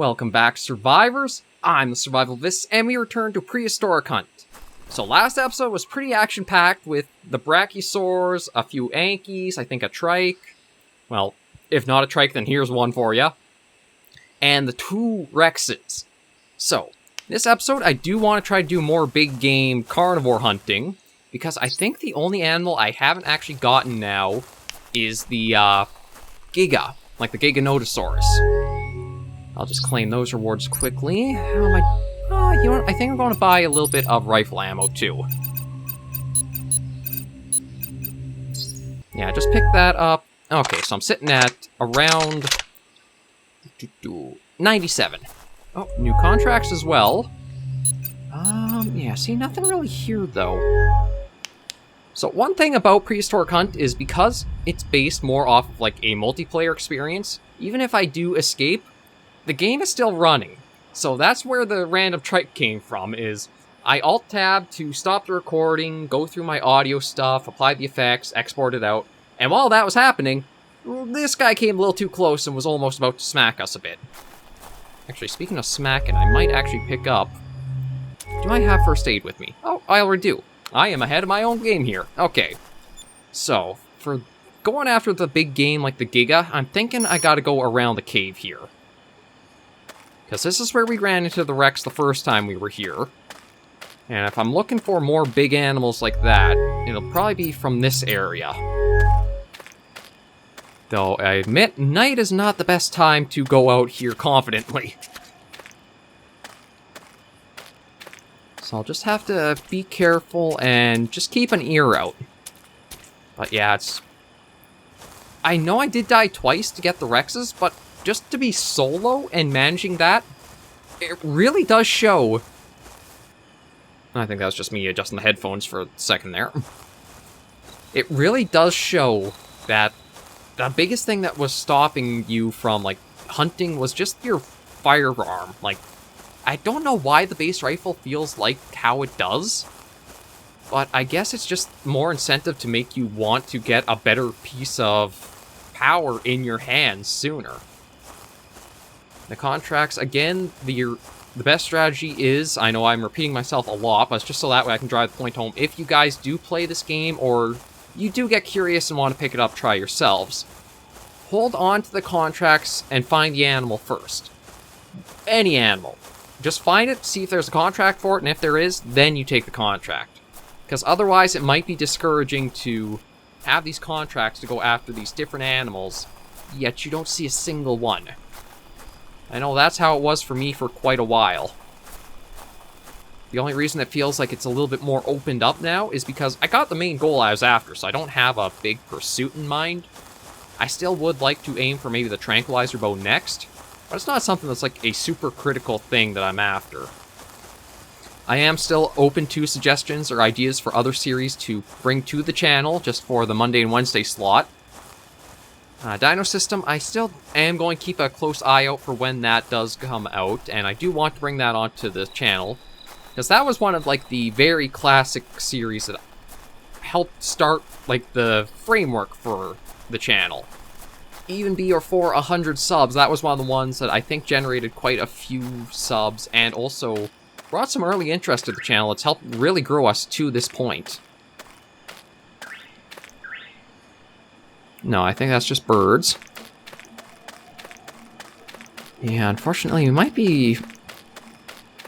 Welcome back, survivors. I'm the SurvivalVis, and we return to Prehistoric Hunt. So last episode was pretty action-packed with the Brachiosaurs, a few Ankies, I think a Trike. Well, if not a Trike, then here's one for ya. And the 2 Rexes. So, this episode, I do want to try to do more big game carnivore hunting, because I think the only animal I haven't actually gotten now is the, Giga, like the Giganotosaurus. I'll just claim those rewards quickly. How am I... you know what? I think I'm going to buy a little bit of rifle ammo, too. Yeah, just pick that up. Okay, so I'm sitting at around... 97. Oh, new contracts as well. Yeah, see, nothing really here, though. So one thing about Prehistoric Hunt is because it's based more off of, like, a multiplayer experience, even if I do escape, the game is still running. So that's where the random trike came from, is I Alt-Tab to stop the recording, go through my audio stuff, apply the effects, export it out, and while that was happening, this guy came a little too close and was almost about to smack us a bit. Actually, speaking of smacking, I might actually pick up... Do I have first aid with me? Oh, I already do. I am ahead of my own game here. Okay. So, for going after the big game like the Giga, I'm thinking I gotta go around the cave here. Because this is where we ran into the Rex the first time we were here. And if I'm looking for more big animals like that, it'll probably be from this area. Though, I admit, night is not the best time to go out here confidently. So I'll just have to be careful and just keep an ear out. But yeah, it's... I know I did die twice to get the Rexes, but just to be solo and managing that, it really does show. I think that was just me adjusting the headphones for a second there. It really does show that the biggest thing that was stopping you from, like, hunting was just your firearm. Like, I don't know why the base rifle feels like how it does, but I guess it's just more incentive to make you want to get a better piece of power in your hands sooner. The contracts, again, the best strategy is, I know I'm repeating myself a lot, but it's just so that way I can drive the point home. If you guys do play this game, or you do get curious and want to pick it up, try yourselves, hold on to the contracts and find the animal first. Any animal. Just find it, see if there's a contract for it, and if there is, then you take the contract. Because otherwise it might be discouraging to have these contracts to go after these different animals, yet you don't see a single one. I know that's how it was for me for quite a while. The only reason it feels like it's a little bit more opened up now is because I got the main goal I was after, so I don't have a big pursuit in mind. I still would like to aim for maybe the tranquilizer bow next, but it's not something that's like a super critical thing that I'm after. I am still open to suggestions or ideas for other series to bring to the channel, just for the Monday and Wednesday slot. Dino System, I still am going to keep a close eye out for when that does come out, and I do want to bring that onto the channel, because that was one of, like, the very classic series that helped start, like, the framework for the channel. Even before 100 subs, that was one of the ones that I think generated quite a few subs, and also brought some early interest to the channel. It's helped really grow us to this point. No, I think that's just birds. Yeah, unfortunately, we might be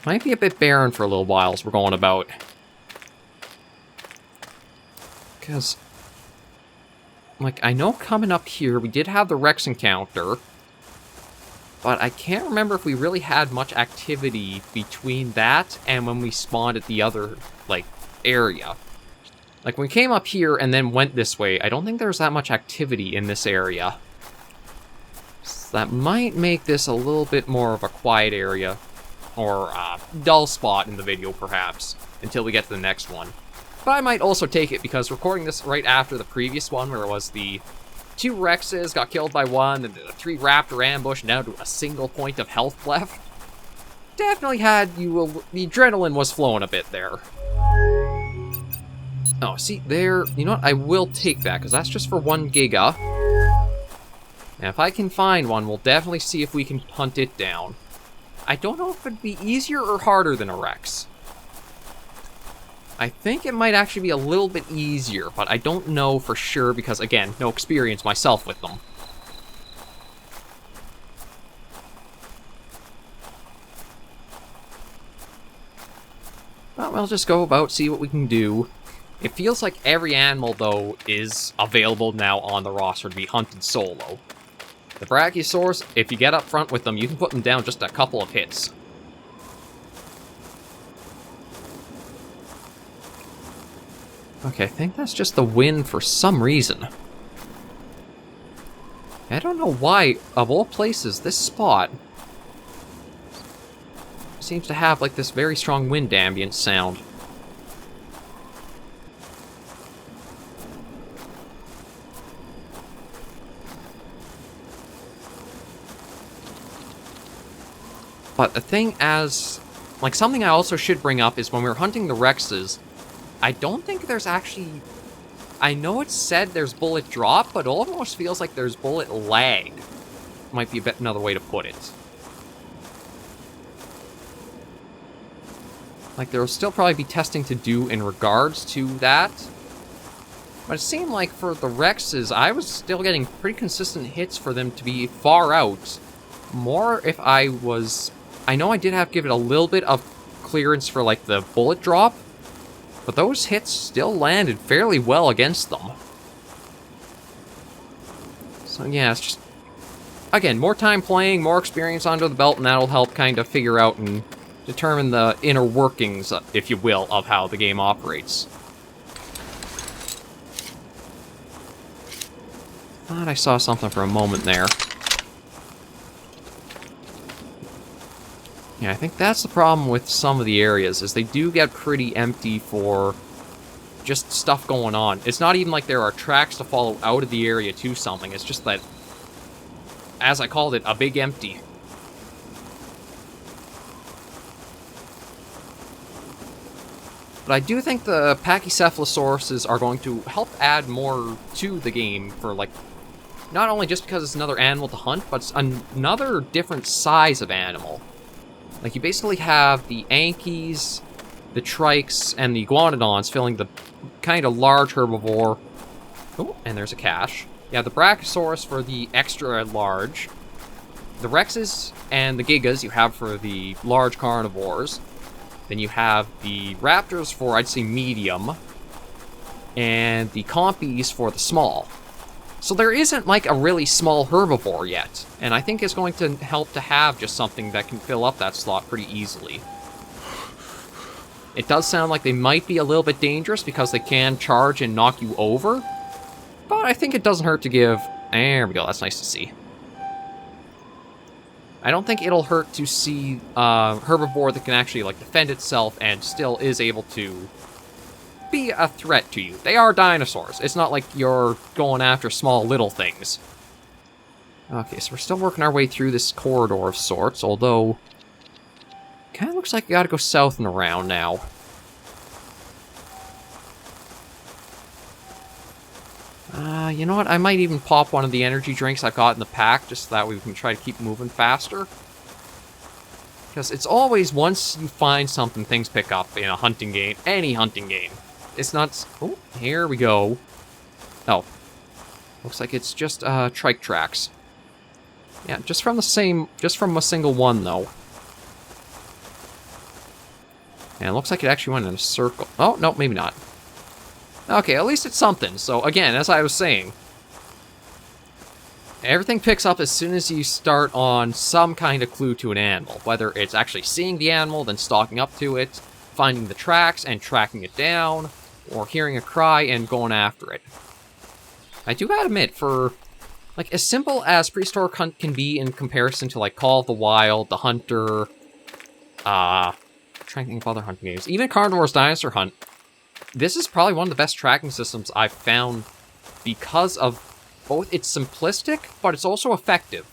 a bit barren for a little while as we're going about. Because, like, I know coming up here, we did have the Rex encounter, but I can't remember if we really had much activity between that and when we spawned at the other, like, area. Like, when we came up here and then went this way, I don't think there's that much activity in this area. So that might make this a little bit more of a quiet area, or a dull spot in the video, perhaps, until we get to the next one. But I might also take it, because recording this right after the previous one, where it was the 2 Rexes got killed by one, and the 3 Raptor ambush down to a single point of health left, definitely had you... the adrenaline was flowing a bit there. Oh, see, there... You know what? I will take that, because that's just for 1 Giga. And if I can find one, we'll definitely see if we can hunt it down. I don't know if it'd be easier or harder than a Rex. I think it might actually be a little bit easier, but I don't know for sure because, again, no experience myself with them. Well, we'll just go about, see what we can do. It feels like every animal, though, is available now on the roster to be hunted solo. The Brachiosaurus, if you get up front with them, you can put them down just a couple of hits. Okay, I think that's just the wind for some reason. I don't know why, of all places, this spot seems to have, like, this very strong wind ambient sound. But the thing like, something I also should bring up is when we were hunting the Rexes, I don't think there's actually... I know it said there's bullet drop, but it almost feels like there's bullet lag. Might be another way to put it. Like, there will still probably be testing to do in regards to that. But it seemed like for the Rexes, I was still getting pretty consistent hits for them to be far out. More if I was... I know I did have to give it a little bit of clearance for, like, the bullet drop, but those hits still landed fairly well against them. So yeah, it's just... Again, more time playing, more experience under the belt, and that'll help kind of figure out and determine the inner workings, if you will, of how the game operates. Thought I saw something for a moment there. Yeah, I think that's the problem with some of the areas, is they do get pretty empty for just stuff going on. It's not even like there are tracks to follow out of the area to something, it's just that, as I called it, a big empty. But I do think the Pachycephalosauruses are going to help add more to the game for, like, not only just because it's another animal to hunt, but it's another different size of animal. Like, you basically have the Ankies, the Trikes, and the Iguanodons filling the kind of large herbivore. Oh, and there's a cache. Yeah, the Brachiosaurus for the extra large. The Rexes and the Gigas you have for the large carnivores. Then you have the Raptors for, I'd say, medium. And the Compies for the small. So there isn't, like, a really small herbivore yet, and I think it's going to help to have just something that can fill up that slot pretty easily. It does sound like they might be a little bit dangerous because they can charge and knock you over, but I think it doesn't hurt to give... There we go, that's nice to see. I don't think it'll hurt to see a herbivore that can actually, like, defend itself and still is able to be a threat to you. They are dinosaurs. It's not like you're going after small little things. Okay, so we're still working our way through this corridor of sorts, although kind of looks like you gotta go south and around now. You know what? I might even pop one of the energy drinks I've got in the pack, just so that way we can try to keep moving faster. Because it's always, once you find something, things pick up in a hunting game, any hunting game. It's not... Oh, here we go. Oh. Looks like it's just, trike tracks. Yeah, just from a single one, though. And it looks like it actually went in a circle. Oh, no, maybe not. Okay, at least it's something. So, again, as I was saying, everything picks up as soon as you start on some kind of clue to an animal. Whether it's actually seeing the animal, then stalking up to it, finding the tracks and tracking it down, or hearing a cry and going after it. I do gotta admit, for, like, as simple as Prehistoric Hunt can be in comparison to, like, Call of the Wild, The Hunter, I'm trying to think of other hunting games, even Carnivore's Dinosaur Hunt, this is probably one of the best tracking systems I've found because of both it's simplistic, but it's also effective.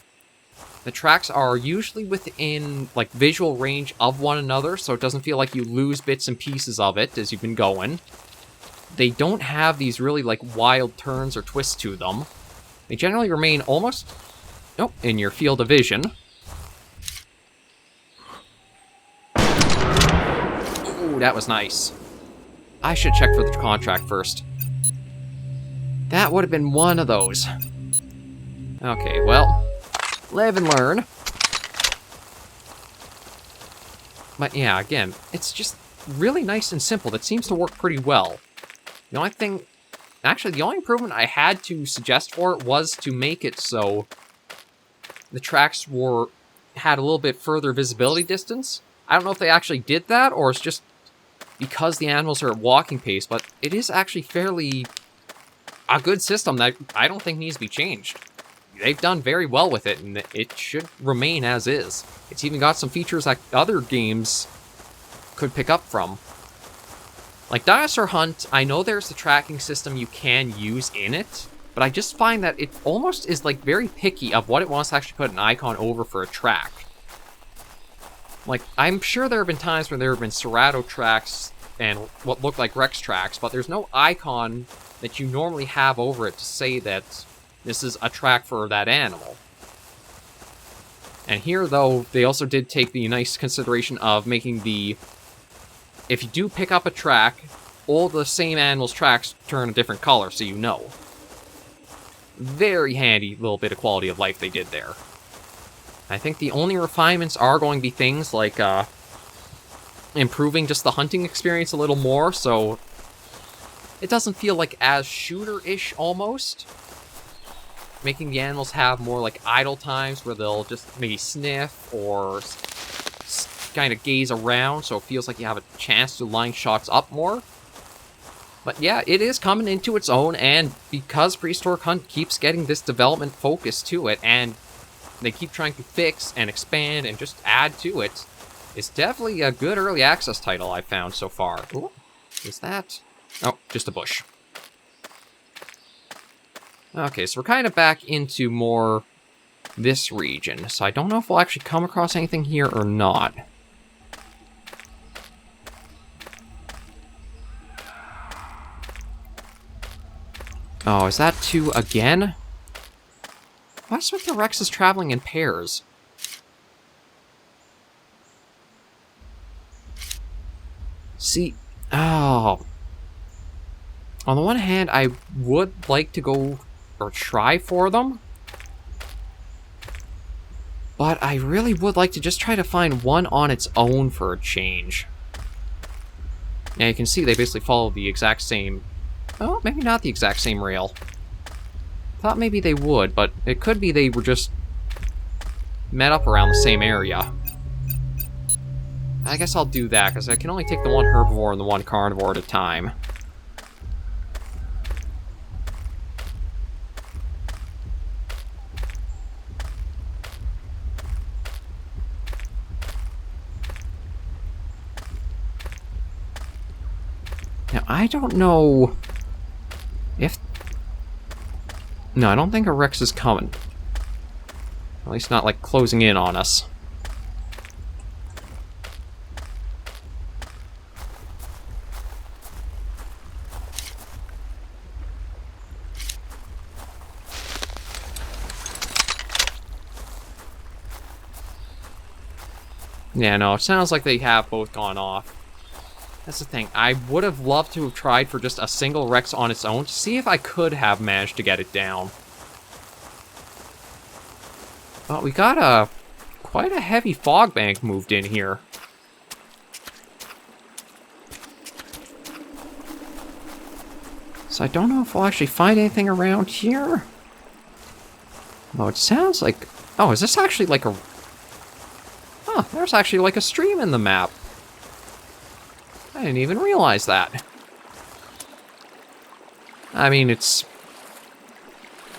The tracks are usually within, like, visual range of one another, so it doesn't feel like you lose bits and pieces of it as you've been going. They don't have these really, like, wild turns or twists to them. They generally remain almost, in your field of vision. Ooh, that was nice. I should check for the contract first. That would have been one of those. Okay, well, live and learn. But yeah, again, it's just really nice and simple. That seems to work pretty well. The only thing... Actually, the only improvement I had to suggest for it was to make it so the tracks had a little bit further visibility distance. I don't know if they actually did that, or it's just because the animals are at walking pace, but it is actually fairly a good system that I don't think needs to be changed. They've done very well with it, and it should remain as is. It's even got some features that other games could pick up from. Like Dinosaur Hunt, I know there's a tracking system you can use in it, but I just find that it almost is like very picky of what it wants to actually put an icon over for a track. Like, I'm sure there have been times when there have been Cerrado tracks and what look like Rex tracks, but there's no icon that you normally have over it to say that this is a track for that animal. And here, though, they also did take the nice consideration of making the... If you do pick up a track, all the same animal's tracks turn a different color, so you know. Very handy little bit of quality of life they did there. I think the only refinements are going to be things like improving just the hunting experience a little more, so it doesn't feel like as shooter-ish almost. Making the animals have more like idle times where they'll just maybe sniff or kind of gaze around, so it feels like you have a chance to line shots up more. But yeah, it is coming into its own, and because Prehistoric Hunt keeps getting this development focus to it, and they keep trying to fix and expand and just add to it, it's definitely a good early access title I've found so far. Ooh, is that? Oh, just a bush. Okay, so we're kind of back into more this region, so I don't know if we'll actually come across anything here or not. Oh, is that two again? What's with the Rexes traveling in pairs? See, oh. On the one hand, I would like to go or try for them, but I really would like to just try to find one on its own for a change. Now you can see they basically follow the exact same... Oh, maybe not the exact same rail. Thought maybe they would, but it could be they were just met up around the same area. I guess I'll do that, because I can only take the one herbivore and the one carnivore at a time. Now, I don't know if... No, I don't think a Rex is coming. At least not, like, closing in on us. Yeah, no, it sounds like they have both gone off. That's the thing. I would have loved to have tried for just a single Rex on its own to see if I could have managed to get it down. But we got quite a heavy fog bank moved in here. So I don't know if we'll actually find anything around here. Oh, it sounds like... Oh, is this actually like a... Huh, there's actually like a stream in the map. I didn't even realize that. I mean, it's...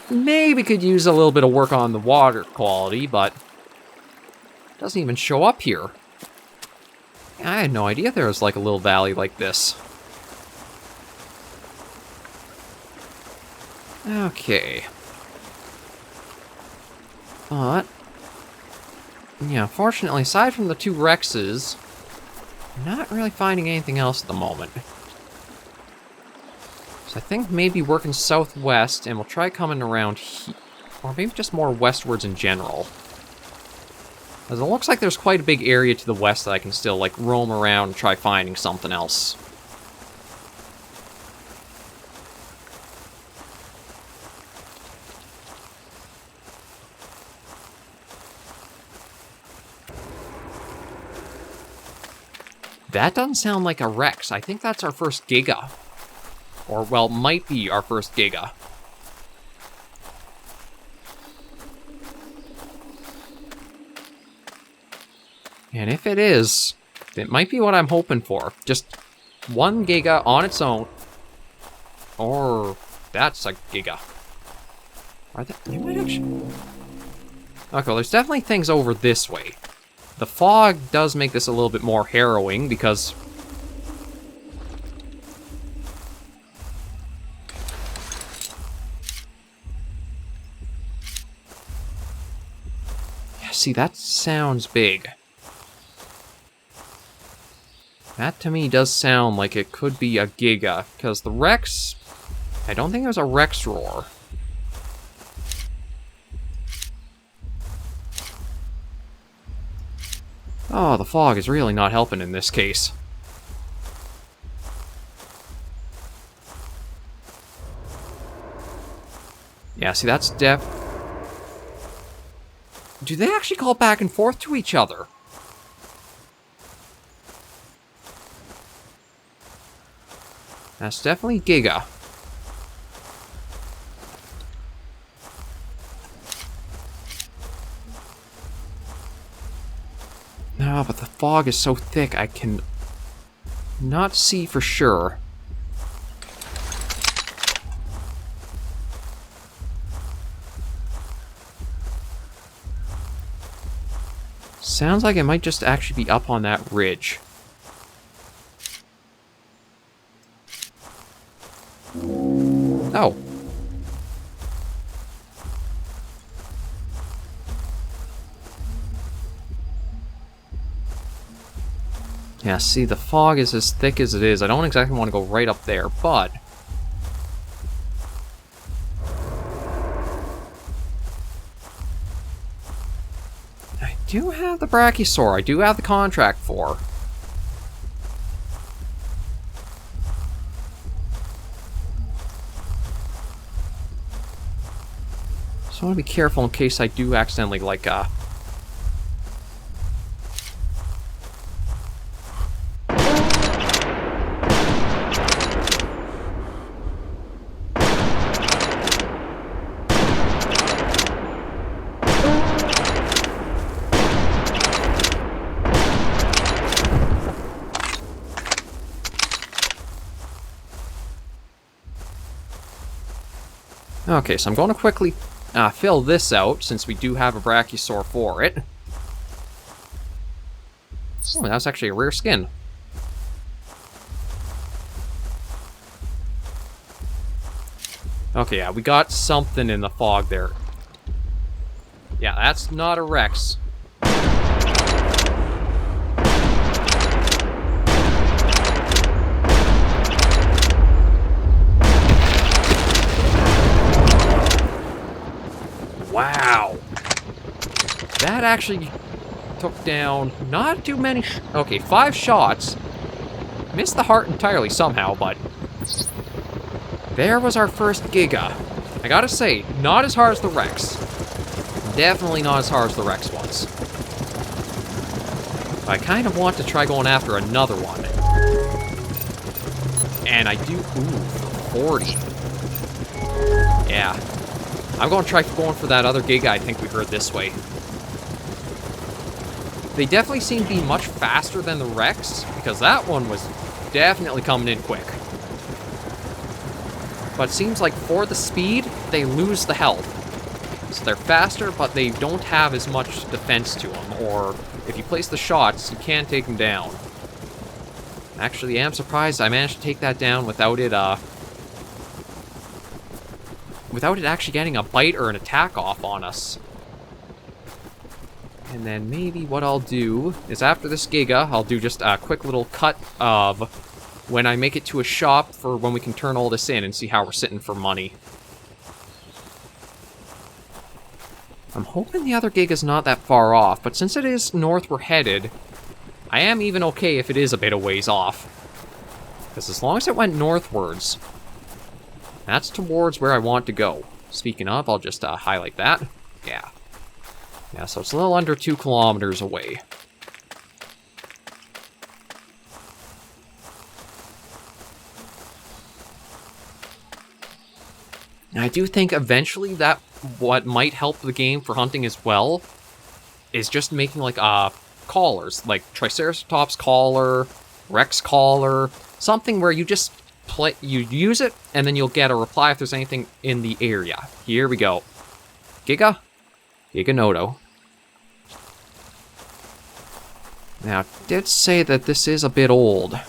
Maybe could use a little bit of work on the water quality, but... It doesn't even show up here. I had no idea there was like a little valley like this. Okay. But... Yeah, fortunately, aside from the two Rexes... I'm not really finding anything else at the moment. So I think maybe working southwest, and we'll try coming around here. Or maybe just more westwards in general. As it looks like there's quite a big area to the west that I can still, like, roam around and try finding something else. That doesn't sound like a Rex. I think that's our first Giga. Or, well, might be our first Giga. And if it is, it might be what I'm hoping for. Just one Giga on its own. Or that's a Giga. Are they might actually... Okay, well, there's definitely things over this way. The fog does make this a little bit more harrowing because... Yeah, see, that sounds big. That to me does sound like it could be a Giga, because the Rex... I don't think it was a Rex roar. Oh, the fog is really not helping in this case. Yeah, see, that's Do they actually call back and forth to each other? That's definitely Giga. No, but the fog is so thick I can not see for sure. Sounds like it might just actually be up on that ridge. Oh. Yeah, see, the fog is as thick as it is. I don't exactly want to go right up there, but... I do have the Brachiosaur. I do have the contract for. So I want to be careful in case I do accidentally, like, Okay, so I'm going to quickly fill this out, since we do have a Brachiosaur for it. Oh, that was actually a rare skin. Okay, yeah, we got something in the fog there. Yeah, that's not a Rex. Wow. That actually took down not too many... Okay, 5 shots. Missed the heart entirely somehow, but... There was our first Giga. I gotta say, not as hard as the Rex. Definitely not as hard as the Rex was. But I kind of want to try going after another one. And I do... Ooh, 40. Yeah. I'm going to try going for that other Giga I think we heard this way. They definitely seem to be much faster than the Rex, because that one was definitely coming in quick. But it seems like for the speed, they lose the health. So they're faster, but they don't have as much defense to them, or if you place the shots, you can't take them down. Actually, I am surprised I managed to take that down without it actually getting a bite or an attack off on us. And then maybe what I'll do is after this Giga, I'll do just a quick little cut of when I make it to a shop for when we can turn all this in and see how we're sitting for money. I'm hoping the other gig is not that far off, but since it is north we're headed, I am even okay if it is a bit of ways off. Because as long as it went northwards, that's towards where I want to go. Speaking of, I'll just highlight that. Yeah. Yeah, so it's a little under 2 kilometers away. And I do think eventually that what might help the game for hunting as well is just making like collars, like Triceratops collar, Rex collar, something where you just you use it and then you'll get a reply if there's anything in the area. Here we go. Giganoto. Now, it did say that this is a bit old,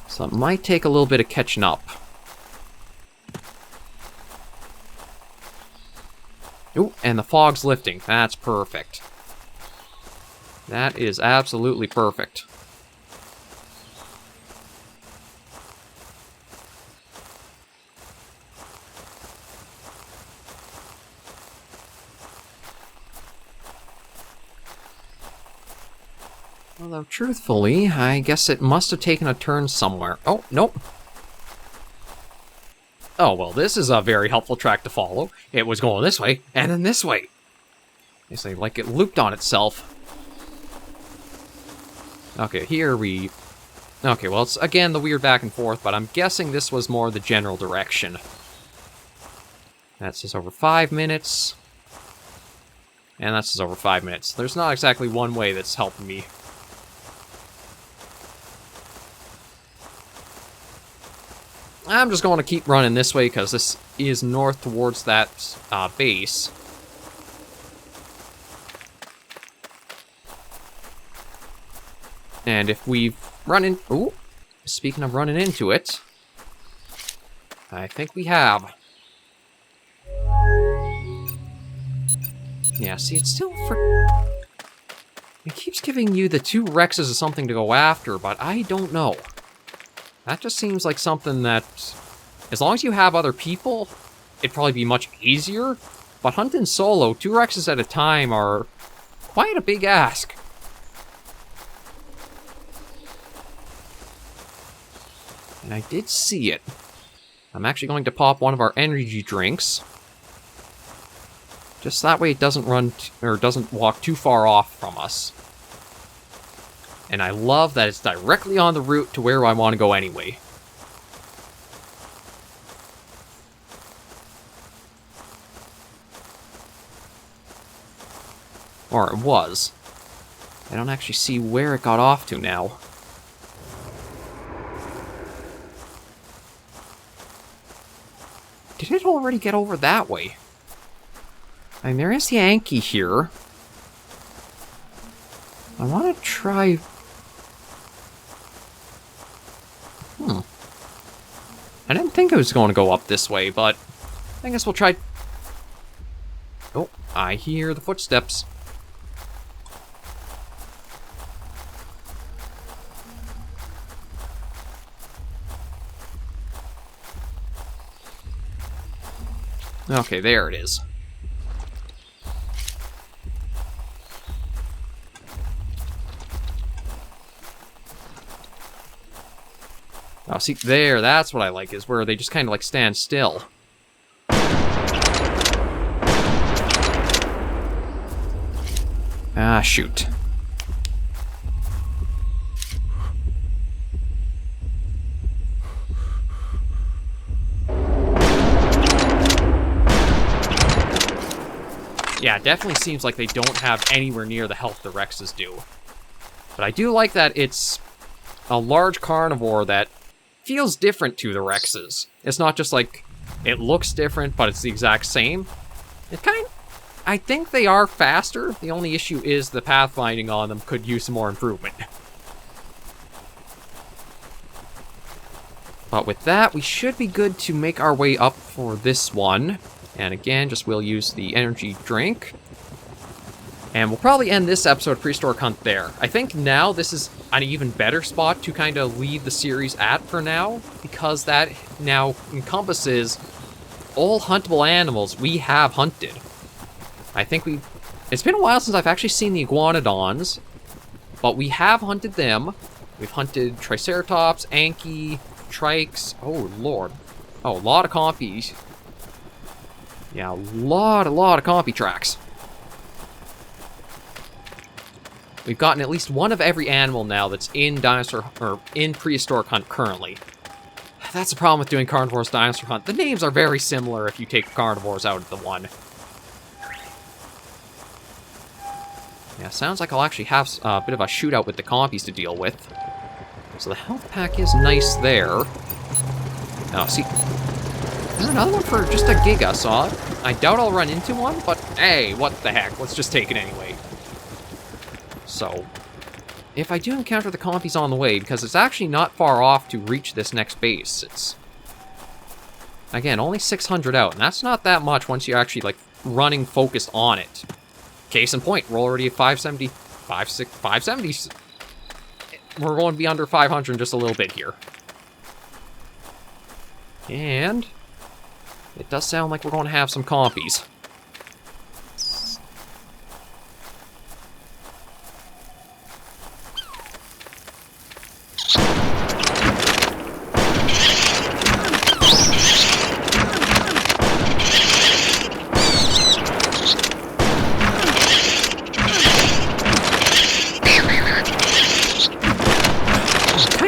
so it might take a little bit of catching up. Ooh, and the fog's lifting. That's perfect. That is absolutely perfect. Although, truthfully, I guess it must have taken a turn somewhere. Oh, nope. Oh, well, this is a very helpful track to follow. It was going this way, and then this way. It's like it looped on itself. Okay, here we... Okay, well, it's, again, the weird back and forth, but I'm guessing this was more the general direction. That says over 5 minutes. And that says over 5 minutes. There's not exactly one way that's helping me. I'm just going to keep running this way because this is north towards that base. And if we run in... Ooh, speaking of running into it, I think we have. Yeah, see, it's still for... It keeps giving you the 2 Rexes as something to go after, but I don't know. That just seems like something that, as long as you have other people, it'd probably be much easier. But hunting solo, 2 Rexes at a time are quite a big ask. And I did see it. I'm actually going to pop one of our energy drinks. Just that way it doesn't run, or doesn't walk too far off from us. And I love that it's directly on the route to where I want to go anyway. Or it was. I don't actually see where it got off to now. Did it already get over that way? I mean, there is Yankee here. I want to try... I didn't think it was going to go up this way, but I guess we'll try... Oh, I hear the footsteps. Okay, there it is. Oh, see, there, that's what I like, is where they just kind of, like, stand still. Ah, shoot. Yeah, it definitely seems like they don't have anywhere near the health the Rexes do. But I do like that it's a large carnivore that feels different to the Rexes. It's not just like, it looks different, but it's the exact same. I think they are faster. The only issue is the pathfinding on them could use some more improvement. But with that, we should be good to make our way up for this one. And again, just we'll use the energy drink. And we'll probably end this episode of Prehistoric Hunt there. I think now this is an even better spot to kind of leave the series at for now, because that now encompasses all huntable animals we have hunted. I think it's been a while since I've actually seen the iguanodons, but we have hunted them. We've hunted Triceratops, Anki, Trikes. Oh, Lord. Oh, a lot of compies. Yeah, a lot of compy tracks. We've gotten at least one of every animal now that's in Prehistoric Hunt currently. That's the problem with doing Carnivores Dinosaur Hunt. The names are very similar if you take the carnivores out of the one. Yeah, sounds like I'll actually have a bit of a shootout with the compies to deal with. So the health pack is nice there. Oh, see, there's another one for just a Giga, so I doubt I'll run into one, but hey, what the heck, let's just take it anyway. So, if I do encounter the compies on the way, because it's actually not far off to reach this next base, it's, again, only 600 out, and that's not that much once you're actually, like, running focused on it. Case in point, we're already at 570, 570. We're going to be under 500 in just a little bit here. And it does sound like we're going to have some compies.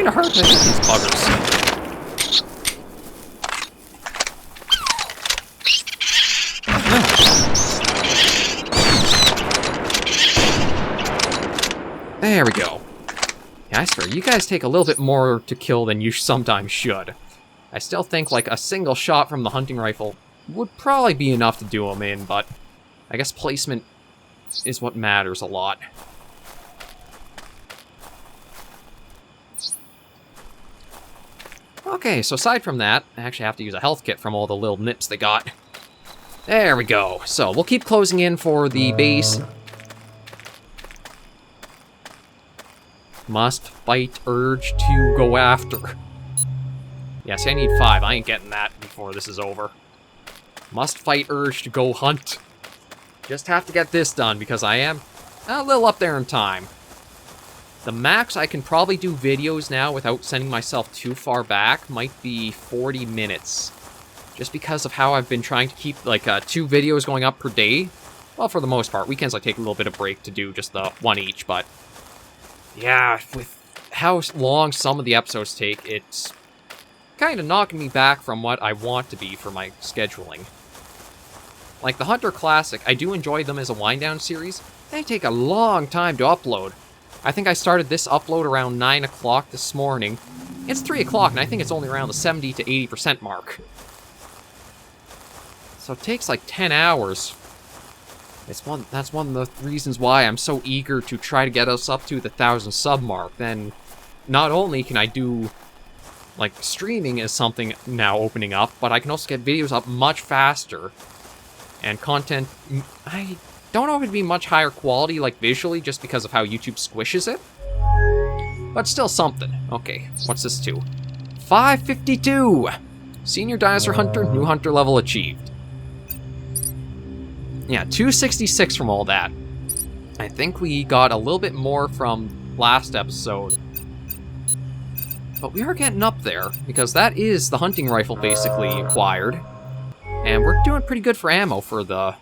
Hard to hit these buggers. There we go. Yeah, I swear, you guys take a little bit more to kill than you sometimes should. I still think like a single shot from the hunting rifle would probably be enough to do them in, but I guess placement is what matters a lot. Okay, so aside from that, I actually have to use a health kit from all the little nips they got. There we go. So, we'll keep closing in for the base. Must fight urge to go after. Yeah, see, I need 5. I ain't getting that before this is over. Must fight urge to go hunt. Just have to get this done because I am a little up there in time. The max I can probably do videos now without sending myself too far back might be 40 minutes. Just because of how I've been trying to keep, like, 2 videos going up per day. Well, for the most part. Weekends I take a little bit of break to do just the 1 each, but... yeah, with how long some of the episodes take, it's kind of knocking me back from what I want to be for my scheduling. Like the Hunter Classic, I do enjoy them as a wind-down series. They take a long time to upload. I think I started this upload around 9 o'clock this morning. It's 3 o'clock, and I think it's only around the 70 to 80% mark. So it takes like 10 hours. That's one of the reasons why I'm so eager to try to get us up to the 1,000 sub mark. Then, not only can I do, like, streaming is something now opening up, but I can also get videos up much faster. And content, I don't know if it'd be much higher quality, like visually, just because of how YouTube squishes it. But still something. Okay, what's this to? 552! Senior Dinosaur Hunter, new hunter level achieved. Yeah, 266 from all that. I think we got a little bit more from last episode. But we are getting up there, because that is the hunting rifle basically acquired. And we're doing pretty good for ammo for the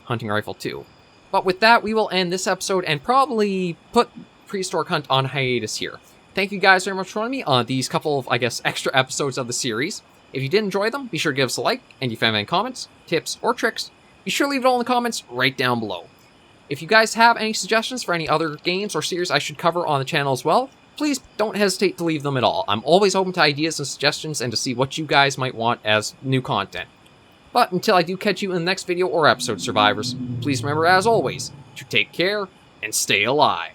hunting rifle too. But with that, we will end this episode and probably put Prehistoric Hunt on hiatus here. Thank you guys very much for joining me on these couple of, I guess, extra episodes of the series. If you did enjoy them, be sure to give us a like, and if you have any comments, tips, or tricks, be sure to leave it all in the comments right down below. If you guys have any suggestions for any other games or series I should cover on the channel as well, please don't hesitate to leave them at all. I'm always open to ideas and suggestions and to see what you guys might want as new content. But until I do catch you in the next video or episode, survivors, please remember, as always, to take care and stay alive.